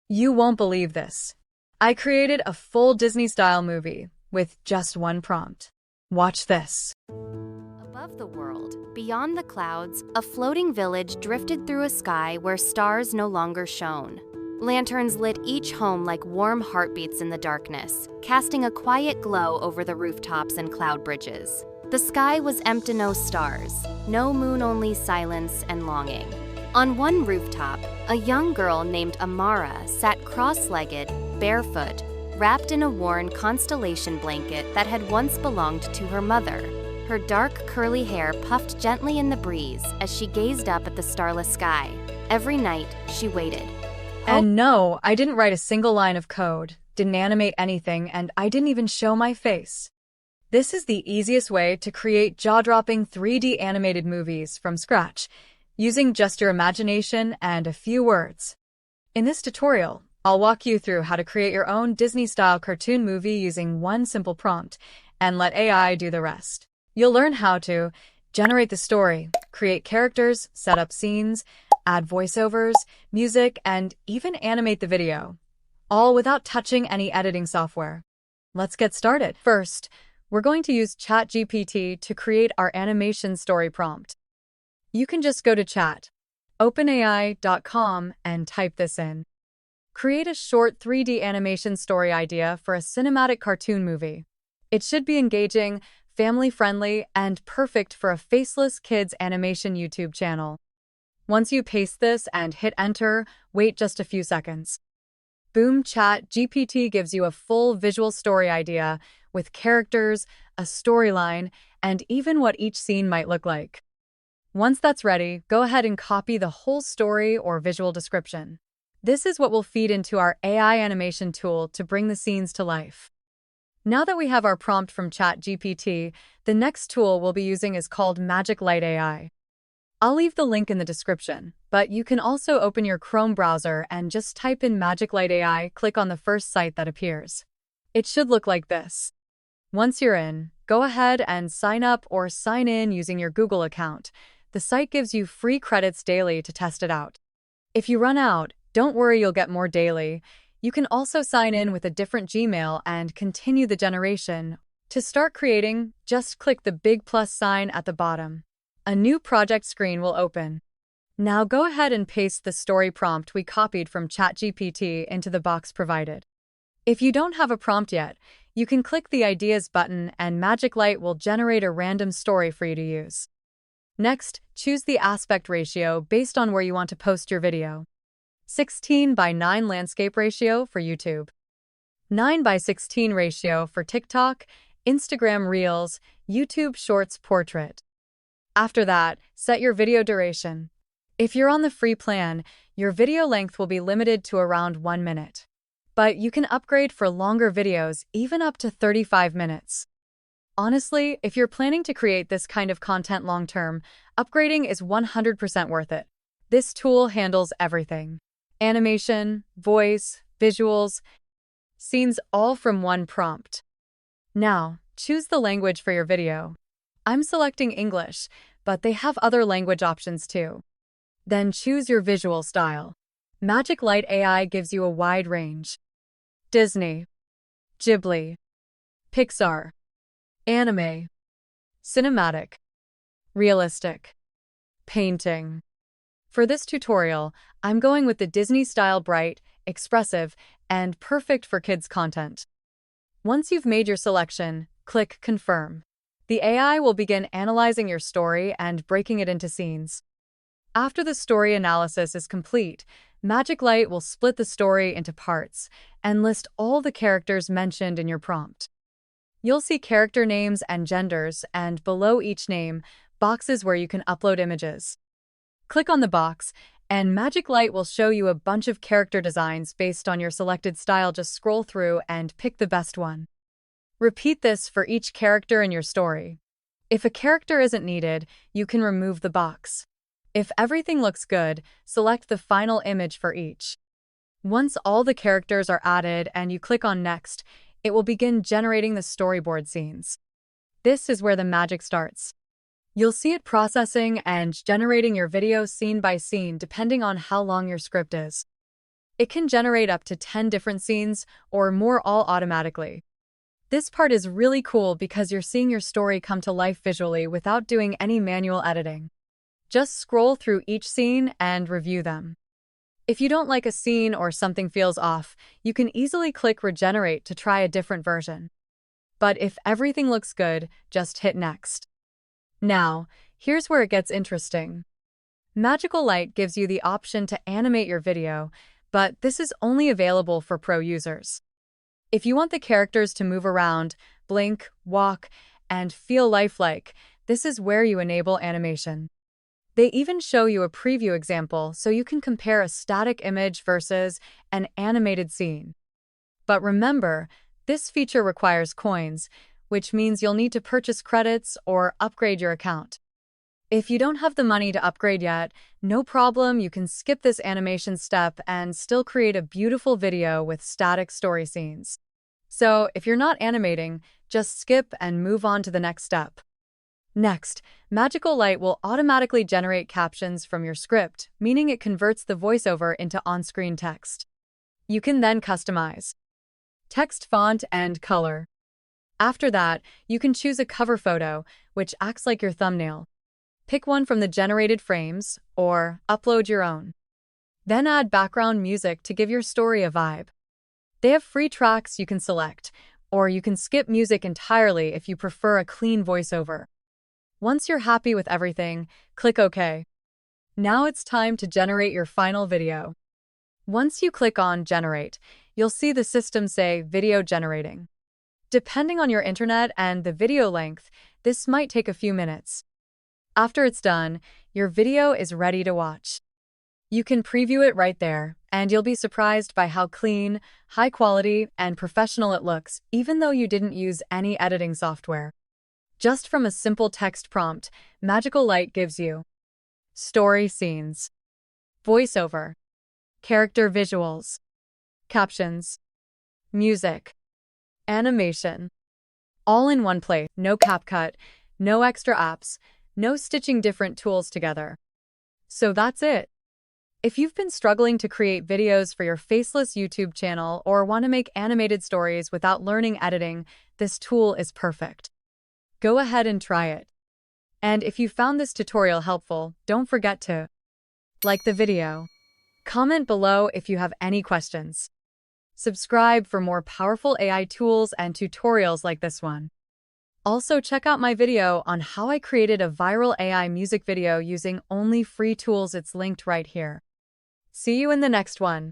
You won't believe this. I created a full Disney-style movie with just one prompt. Watch this. Above the world, beyond the clouds, a floating village drifted through a sky where stars no longer shone. Lanterns lit each home like warm heartbeats in the darkness, casting a quiet glow over the rooftops and cloud bridges. The sky was empty, no stars, no moon, only silence and longing. On one rooftop, a young girl named Amara sat cross-legged, barefoot, wrapped in a worn constellation blanket that had once belonged to her mother. Her dark, curly hair puffed gently in the breeze as she gazed up at the starless sky. Every night, she waited. And no, I didn't write a single line of code, didn't animate anything, and I didn't even show my face. This is the easiest way to create jaw-dropping 3D animated movies from scratch, using just your imagination and a few words. In this tutorial, I'll walk you through how to create your own Disney-style cartoon movie using one simple prompt, and let AI do the rest. You'll learn how to generate the story, create characters, set up scenes, add voiceovers, music, and even animate the video, all without touching any editing software. Let's get started. First, we're going to use ChatGPT to create our animation story prompt. You can just go to chat.openai.com and type this in. Create a short 3D animation story idea for a cinematic cartoon movie. It should be engaging, family-friendly, and perfect for a faceless kids animation YouTube channel. Once you paste this and hit enter, wait just a few seconds. Boom, ChatGPT gives you a full visual story idea with characters, a storyline, and even what each scene might look like. Once that's ready, go ahead and copy the whole story or visual description. This is what will feed into our AI animation tool to bring the scenes to life. Now that we have our prompt from ChatGPT, the next tool we'll be using is called MagiclightAI. I'll leave the link in the description, but you can also open your Chrome browser and just type in MagiclightAI, click on the first site that appears. It should look like this. Once you're in, go ahead and sign up or sign in using your Google account. The site gives you free credits daily to test it out. If you run out, don't worry, you'll get more daily. You can also sign in with a different Gmail and continue the generation. To start creating, just click the big plus sign at the bottom. A new project screen will open. Now go ahead and paste the story prompt we copied from ChatGPT into the box provided. If you don't have a prompt yet, you can click the Ideas button and Magiclight will generate a random story for you to use. Next, choose the aspect ratio based on where you want to post your video. 16:9 landscape ratio for YouTube. 9:16 ratio for TikTok, Instagram Reels, YouTube Shorts portrait. After that, set your video duration. If you're on the free plan, your video length will be limited to around 1 minute. But you can upgrade for longer videos, even up to 35 minutes. Honestly, if you're planning to create this kind of content long-term, upgrading is 100% worth it. This tool handles everything. Animation, voice, visuals, scenes, all from one prompt. Now, choose the language for your video. I'm selecting English, but they have other language options too. Then choose your visual style. MagiclightAI gives you a wide range. Disney, Ghibli, Pixar, anime, cinematic, realistic, painting. For this tutorial, I'm going with the Disney-style bright, expressive, and perfect for kids content. Once you've made your selection, click Confirm. The AI will begin analyzing your story and breaking it into scenes. After the story analysis is complete, Magiclight will split the story into parts and list all the characters mentioned in your prompt. You'll see character names and genders, and below each name, boxes where you can upload images. Click on the box, and Magiclight will show you a bunch of character designs based on your selected style. Just scroll through and pick the best one. Repeat this for each character in your story. If a character isn't needed, you can remove the box. If everything looks good, select the final image for each. Once all the characters are added and you click on Next, it will begin generating the storyboard scenes. This is where the magic starts. You'll see it processing and generating your video scene by scene depending on how long your script is. It can generate up to 10 different scenes or more all automatically. This part is really cool because you're seeing your story come to life visually without doing any manual editing. Just scroll through each scene and review them. If you don't like a scene or something feels off, you can easily click Regenerate to try a different version. But if everything looks good, just hit Next. Now, here's where it gets interesting. Magiclight gives you the option to animate your video, but this is only available for pro users. If you want the characters to move around, blink, walk, and feel lifelike, this is where you enable animation. They even show you a preview example so you can compare a static image versus an animated scene. But remember, this feature requires coins, which means you'll need to purchase credits or upgrade your account. If you don't have the money to upgrade yet, no problem, you can skip this animation step and still create a beautiful video with static story scenes. So, if you're not animating, just skip and move on to the next step. Next, Magiclight will automatically generate captions from your script, meaning it converts the voiceover into on-screen text. You can then customize text font and color. After that, you can choose a cover photo, which acts like your thumbnail. Pick one from the generated frames, or upload your own. Then add background music to give your story a vibe. They have free tracks you can select, or you can skip music entirely if you prefer a clean voiceover. Once you're happy with everything, click OK. Now it's time to generate your final video. Once you click on Generate, you'll see the system say Video Generating. Depending on your internet and the video length, this might take a few minutes. After it's done, your video is ready to watch. You can preview it right there, and you'll be surprised by how clean, high quality, and professional it looks, even though you didn't use any editing software. Just from a simple text prompt, Magiclight gives you story scenes, voiceover, character visuals, captions, music, animation, all in one place. No CapCut, no extra apps, no stitching different tools together. So that's it. If you've been struggling to create videos for your faceless YouTube channel or want to make animated stories without learning editing, this tool is perfect. Go ahead and try it. And if you found this tutorial helpful, don't forget to like the video, comment below if you have any questions, subscribe for more powerful AI tools and tutorials like this one. Also, check out my video on how I created a viral AI music video using only free tools. It's linked right here. See you in the next one.